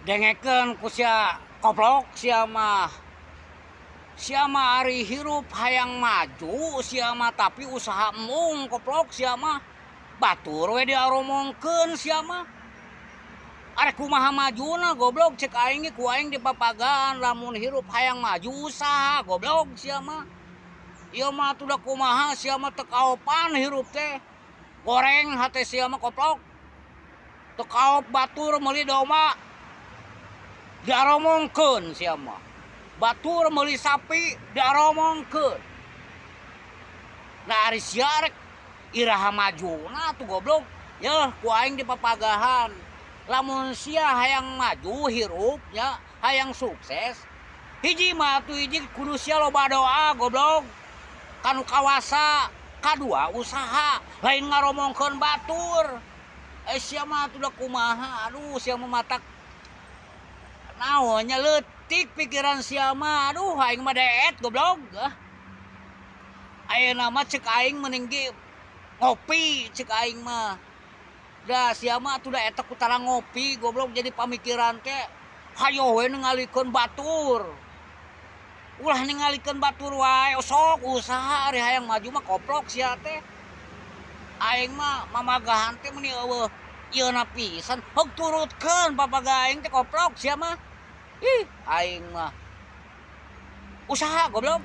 dengekeun ku sia koplok sia mah ari hirup hayang maju sia mah tapi usaha mung koplok sia mah batur we diaromongkeun sia mah arek kumaha majuna goblok cek aing ge ku aing dipapagan lamun hirup hayang maju usaha goblok sia mah ieu mah tuh da kumaha sia mah teu kaopan hirup teh goreng hate sia mah koplok teu kaop batur meuli domba diaromongkeun sia mah batur meuli sapi diaromongkeun nah ari sia rek iraha majuna tuh goblok yeuh ku aing dipapagahan lamun sia hayang maju hirupnya hayang sukses hiji mah tuh hiji kudu sia loba doa goblok kanu kawasa kadua usaha lain ngaromongkeun batur sia mah tuh da kumaha aduh sia mah matak naonnya leutik pikiran sia mah aduh aing mah deet goblok ayeuna mah ceuk aing mending ge ngopi ceuk aing mah da sia mah tuh da eta kutara ngopi goblok jadi pamikiran teh hayo we ningalikeun batur ulah ningalikeun batur wae sok usaha ari hayang maju mah koplok sia teh aing mah mamagahan teh meni eueuh ieuna pisan hog turutkeun papaga aing teh koplok sia mah ih aing mah usaha goblok